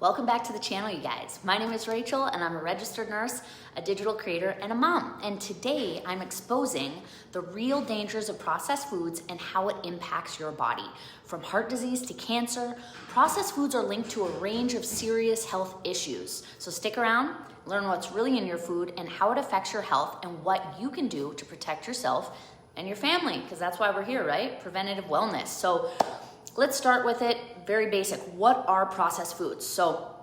Welcome back to the channel, you guys. My name is Rachel and I'm a registered nurse, a digital creator, and a mom. And today I'm exposing the real dangers of processed foods and how it impacts your body. From heart disease to cancer, processed foods are linked to a range of serious health issues. So stick around, learn what's really in your food and how it affects your health and what you can do to protect yourself and your family, because that's why we're here, right? Preventative wellness. So let's start with it, very basic. What are processed foods? So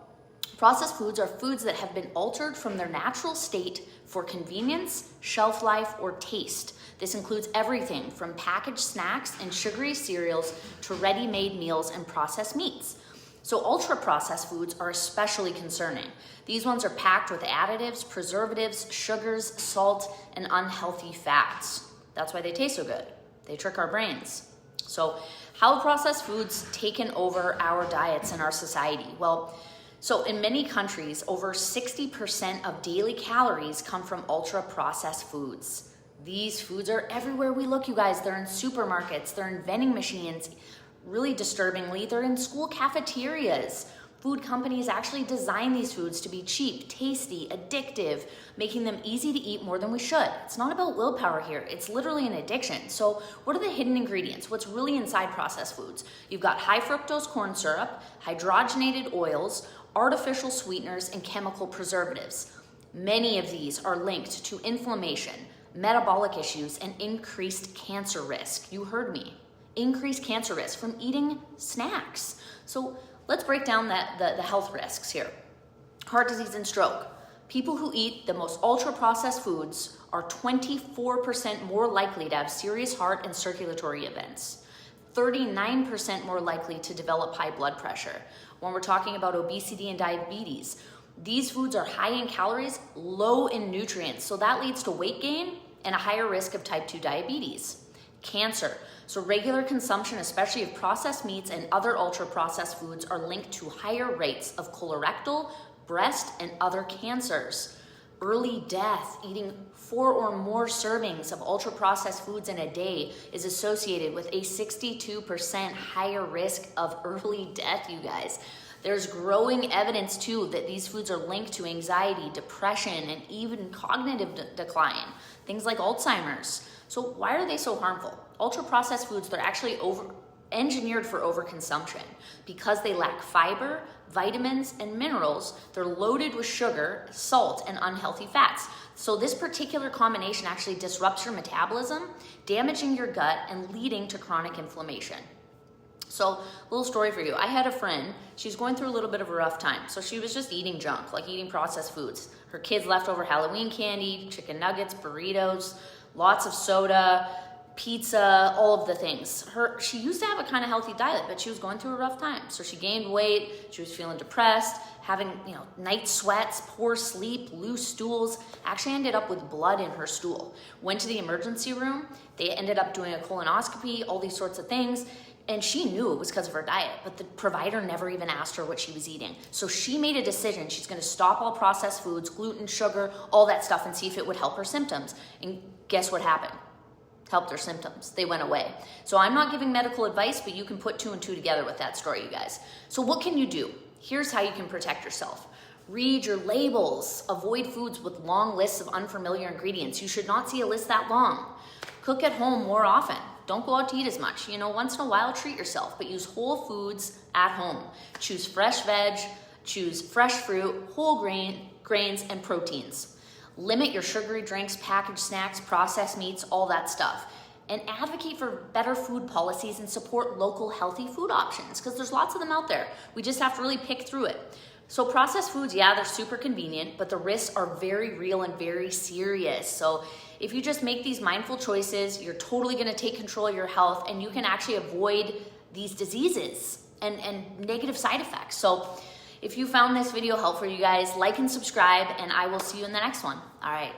processed foods are foods that have been altered from their natural state for convenience, shelf life, or taste. This includes everything from packaged snacks and sugary cereals to ready-made meals and processed meats. So ultra-processed foods are especially concerning. These ones are packed with additives, preservatives, sugars, salt, and unhealthy fats. That's why they taste so good. They trick our brains. So how have processed foods taken over our diets and our society? Well, so in many countries, over 60% of daily calories come from ultra-processed foods. These foods are everywhere we look, you guys. They're in supermarkets, they're in vending machines. Really disturbingly, they're in school cafeterias. Food companies actually design these foods to be cheap, tasty, addictive, making them easy to eat more than we should. It's not about willpower here. It's literally an addiction. So what are the hidden ingredients? What's really inside processed foods? You've got high fructose corn syrup, hydrogenated oils, artificial sweeteners, and chemical preservatives. Many of these are linked to inflammation, metabolic issues, and increased cancer risk. You heard me. Increased cancer risk from eating snacks. So let's break down the health risks here. Heart disease and stroke. People who eat the most ultra-processed foods are 24% more likely to have serious heart and circulatory events, 39% more likely to develop high blood pressure. When we're talking about obesity and diabetes, these foods are high in calories, low in nutrients, so that leads to weight gain and a higher risk of type 2 diabetes. Cancer. So regular consumption, especially of processed meats and other ultra-processed foods, are linked to higher rates of colorectal, breast, and other cancers. Early death, eating 4 or more servings of ultra-processed foods in a day is associated with a 62% higher risk of early death, you guys. There's growing evidence too that these foods are linked to anxiety, depression, and even cognitive decline, things like Alzheimer's. So why are they so harmful? Ultra-processed foods, they're actually engineered for overconsumption because they lack fiber, vitamins, and minerals. They're loaded with sugar, salt, and unhealthy fats. So this particular combination actually disrupts your metabolism, damaging your gut and leading to chronic inflammation. So, little story for you. I had a friend, she was going through a little bit of a rough time. So she was just eating junk, like eating processed foods. Her kids left over Halloween candy, chicken nuggets, burritos, lots of soda, pizza, all of the things. She used to have a kind of healthy diet, but she was going through a rough time. So she gained weight, she was feeling depressed, having night sweats, poor sleep, loose stools, actually ended up with blood in her stool. Went to the emergency room, they ended up doing a colonoscopy, all these sorts of things. And she knew it was because of her diet, but the provider never even asked her what she was eating. So she made a decision. She's gonna stop all processed foods, gluten, sugar, all that stuff, and see if it would help her symptoms. And guess what happened? Helped her symptoms. They went away. So I'm not giving medical advice, but you can put 2 and 2 together with that story, you guys. So what can you do? Here's how you can protect yourself. Read your labels. Avoid foods with long lists of unfamiliar ingredients. You should not see a list that long. Cook at home more often. Don't go out to eat as much. Once in a while, treat yourself, but use whole foods at home. Choose fresh veg, choose fresh fruit, whole grains, and proteins. Limit your sugary drinks, packaged snacks, processed meats, all that stuff. And advocate for better food policies and support local healthy food options, because there's lots of them out there. We just have to really pick through it. So processed foods, yeah, they're super convenient, but the risks are very real and very serious. So if you just make these mindful choices, you're totally gonna take control of your health and you can actually avoid these diseases and negative side effects. So if you found this video helpful, you guys, like and subscribe, and I will see you in the next one. All right.